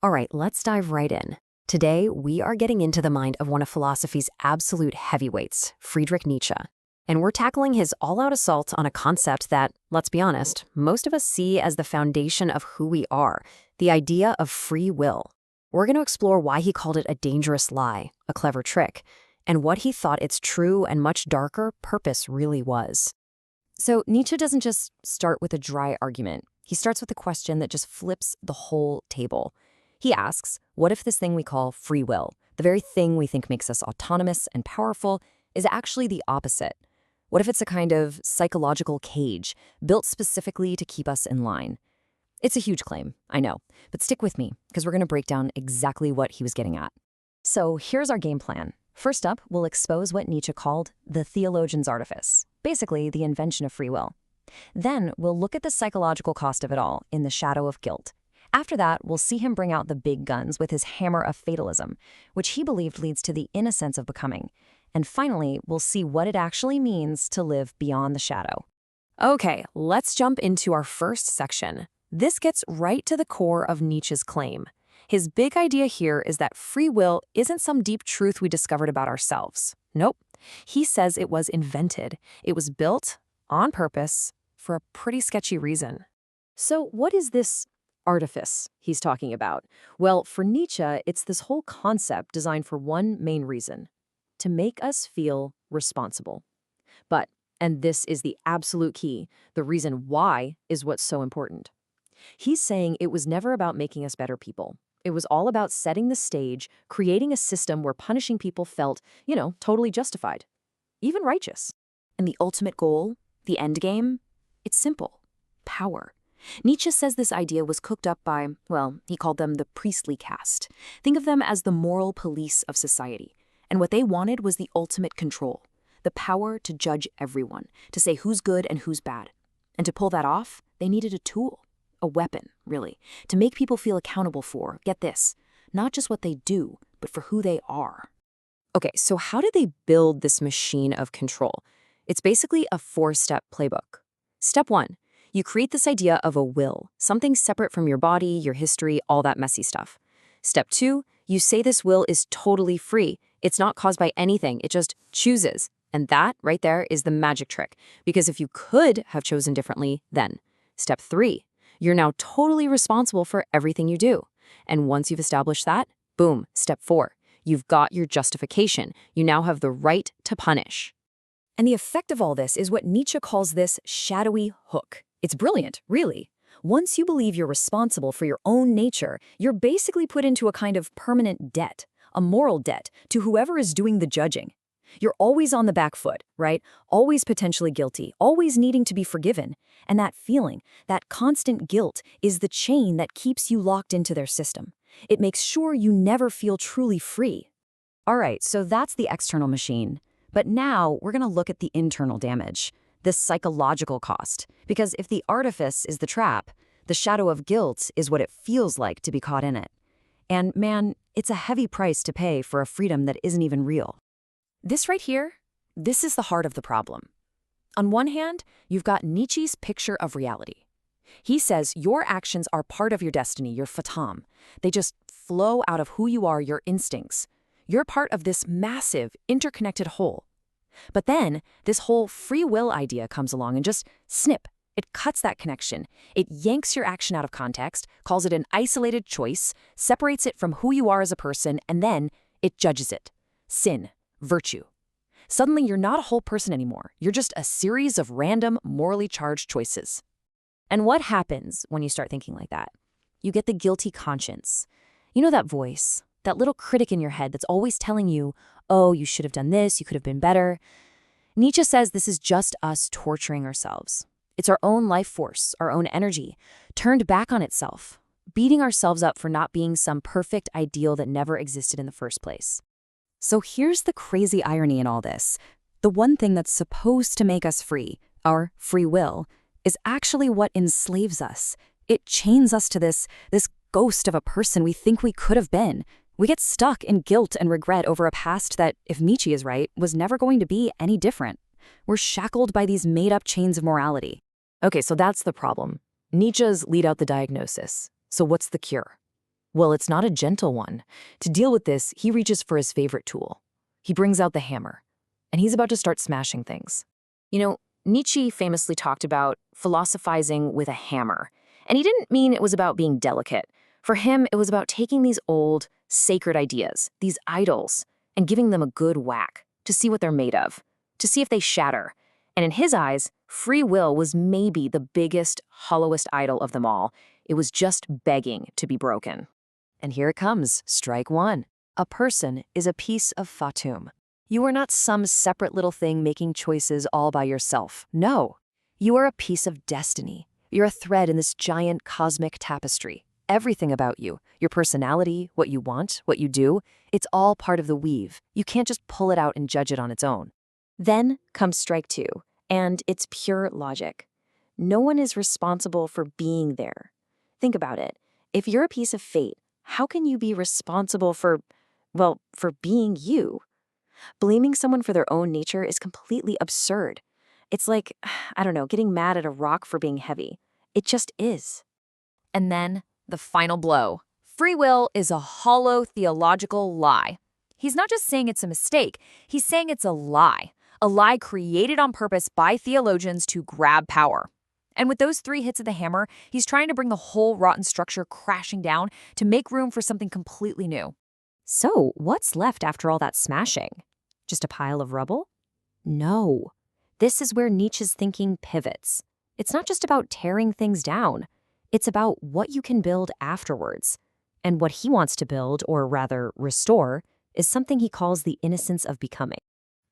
All right, let's dive right in. Today, we are getting into the mind of one of philosophy's absolute heavyweights, Friedrich Nietzsche. And we're tackling his all-out assault on a concept that, let's be honest, most of us see as the foundation of who we are, the idea of free will. We're going to explore why he called it a dangerous lie, a clever trick, and what he thought its true and much darker purpose really was. So Nietzsche doesn't just start with a dry argument. He starts with a question that just flips the whole table. He asks, what if this thing we call free will, the very thing we think makes us autonomous and powerful, is actually the opposite? What if it's a kind of psychological cage built specifically to keep us in line? It's a huge claim, I know, but stick with me because we're going to break down exactly what he was getting at. So here's our game plan. First up, we'll expose what Nietzsche called the theologian's artifice, basically the invention of free will. Then we'll look at the psychological cost of it all in the shadow of guilt. After that, we'll see him bring out the big guns with his hammer of fatalism, which he believed leads to the innocence of becoming. And finally, we'll see what it actually means to live beyond the shadow. Okay, let's jump into our first section. This gets right to the core of Nietzsche's claim. His big idea here is that free will isn't some deep truth we discovered about ourselves. Nope. He says it was invented. It was built on purpose for a pretty sketchy reason. So what is this artifice he's talking about? Well, for Nietzsche, it's this whole concept designed for one main reason: to make us feel responsible. But, and this is the absolute key, the reason why is what's so important. He's saying it was never about making us better people. It was all about setting the stage, creating a system where punishing people felt, totally justified, even righteous. And the ultimate goal, the end game, it's simple: power. Nietzsche says this idea was cooked up by, he called them the priestly caste. Think of them as the moral police of society. And what they wanted was the ultimate control, the power to judge everyone, to say who's good and who's bad. And to pull that off, they needed a tool, a weapon, really, to make people feel accountable for, get this, not just what they do, but for who they are. Okay, so how did they build this machine of control? It's basically a 4-step playbook. Step 1. You create this idea of a will, something separate from your body, your history, all that messy stuff. Step 2, you say this will is totally free. It's not caused by anything, it just chooses. And that, right there, is the magic trick. Because if you could have chosen differently, then. Step 3, you're now totally responsible for everything you do. And once you've established that, boom, step 4, you've got your justification. You now have the right to punish. And the effect of all this is what Nietzsche calls this shadowy hook. It's brilliant, really. Once you believe you're responsible for your own nature, you're basically put into a kind of permanent debt, a moral debt, to whoever is doing the judging. You're always on the back foot, right? Always potentially guilty, always needing to be forgiven. And that feeling, that constant guilt, is the chain that keeps you locked into their system. It makes sure you never feel truly free. All right, so that's the external machine. But now we're going to look at the internal damage, the psychological cost. Because if the artifice is the trap, the shadow of guilt is what it feels like to be caught in it. And man, it's a heavy price to pay for a freedom that isn't even real. This right here, this is the heart of the problem. On one hand, you've got Nietzsche's picture of reality. He says your actions are part of your destiny, your fatum. They just flow out of who you are, your instincts. You're part of this massive, interconnected whole. But then, this whole free will idea comes along and just snip. It cuts that connection. It yanks your action out of context, calls it an isolated choice, separates it from who you are as a person, and then it judges it. Sin, virtue. Suddenly, you're not a whole person anymore. You're just a series of random, morally charged choices. And what happens when you start thinking like that? You get the guilty conscience. You know that voice, that little critic in your head that's always telling you, oh, you should have done this, you could have been better. Nietzsche says this is just us torturing ourselves. It's our own life force, our own energy, turned back on itself, beating ourselves up for not being some perfect ideal that never existed in the first place. So here's the crazy irony in all this. The one thing that's supposed to make us free, our free will, is actually what enslaves us. It chains us to this ghost of a person we think we could have been. We get stuck in guilt and regret over a past that, if Nietzsche is right, was never going to be any different. We're shackled by these made-up chains of morality. Okay, so that's the problem. Nietzsche's lead out the diagnosis. So what's the cure? Well, it's not a gentle one. To deal with this, he reaches for his favorite tool. He brings out the hammer, and he's about to start smashing things. You know, Nietzsche famously talked about philosophizing with a hammer, and he didn't mean it was about being delicate. For him, it was about taking these old, sacred ideas, these idols, and giving them a good whack to see what they're made of, to see if they shatter. And in his eyes, free will was maybe the biggest, hollowest idol of them all. It was just begging to be broken. And here it comes, strike one. A person is a piece of fatum. You are not some separate little thing making choices all by yourself. No, you are a piece of destiny. You're a thread in this giant cosmic tapestry. Everything about you, your personality, what you want, what you do, it's all part of the weave. You can't just pull it out and judge it on its own. Then comes strike two, and it's pure logic. No one is responsible for being there. Think about it. If you're a piece of fate, how can you be responsible for being you? Blaming someone for their own nature is completely absurd. It's like, I don't know, getting mad at a rock for being heavy. It just is. And then, the final blow. Free will is a hollow theological lie. He's not just saying it's a mistake, he's saying it's a lie created on purpose by theologians to grab power. And with those 3 hits of the hammer, he's trying to bring the whole rotten structure crashing down to make room for something completely new. So, what's left after all that smashing? Just a pile of rubble? No. This is where Nietzsche's thinking pivots. It's not just about tearing things down. It's about what you can build afterwards. And what he wants to build, or rather restore, is something he calls the innocence of becoming.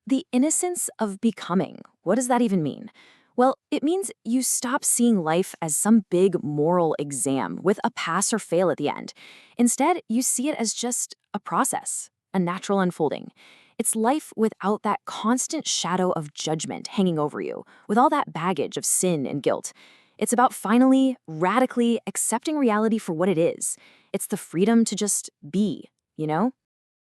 The innocence of becoming. What does that even mean? Well, it means you stop seeing life as some big moral exam with a pass or fail at the end. Instead, you see it as just a process, a natural unfolding. It's life without that constant shadow of judgment hanging over you, with all that baggage of sin and guilt. It's about finally, radically accepting reality for what it is. It's the freedom to just be, you know?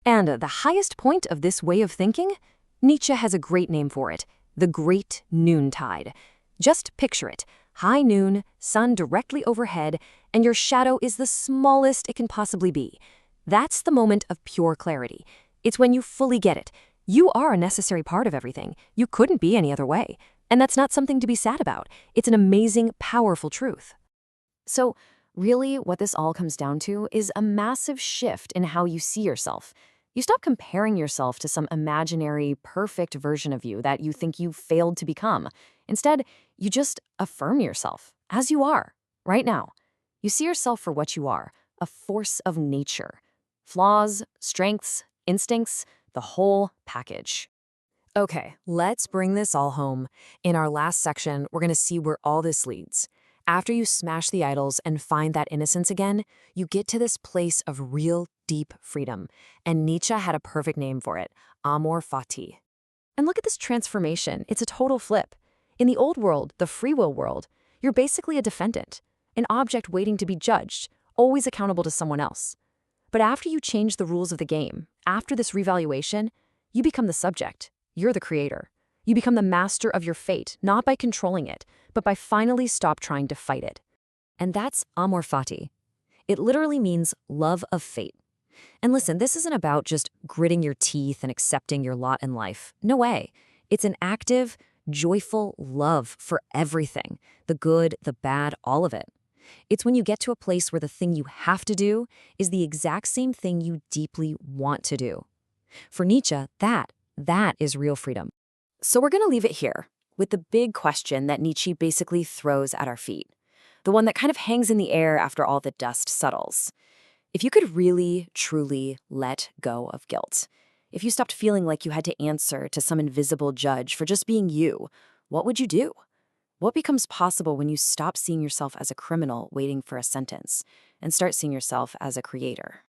And the highest point of this way of thinking? Nietzsche has a great name for it. The Great Noontide. Just picture it. High noon, sun directly overhead, and your shadow is the smallest it can possibly be. That's the moment of pure clarity. It's when you fully get it. You are a necessary part of everything. You couldn't be any other way. And that's not something to be sad about. It's an amazing, powerful truth. So, really, what this all comes down to is a massive shift in how you see yourself. You stop comparing yourself to some imaginary, perfect version of you that you think you failed to become. Instead, you just affirm yourself as you are, right now. You see yourself for what you are, a force of nature. Flaws, strengths, instincts, the whole package. Okay, let's bring this all home. In our last section, we're going to see where all this leads. After you smash the idols and find that innocence again, you get to this place of real, deep freedom. And Nietzsche had a perfect name for it, amor fati. And look at this transformation. It's a total flip. In the old world, the free will world, you're basically a defendant, an object waiting to be judged, always accountable to someone else. But after you change the rules of the game, after this revaluation, you become the subject. You're the creator. You become the master of your fate, not by controlling it, but by finally stop trying to fight it. And that's amor fati. It literally means love of fate. And listen, this isn't about just gritting your teeth and accepting your lot in life. No way. It's an active, joyful love for everything, the good, the bad, all of it. It's when you get to a place where the thing you have to do is the exact same thing you deeply want to do. For Nietzsche, that is real freedom. So we're going to leave it here with the big question that Nietzsche basically throws at our feet, the one that kind of hangs in the air after all the dust settles. If you could really, truly let go of guilt, if you stopped feeling like you had to answer to some invisible judge for just being you, what would you do? What becomes possible when you stop seeing yourself as a criminal waiting for a sentence and start seeing yourself as a creator?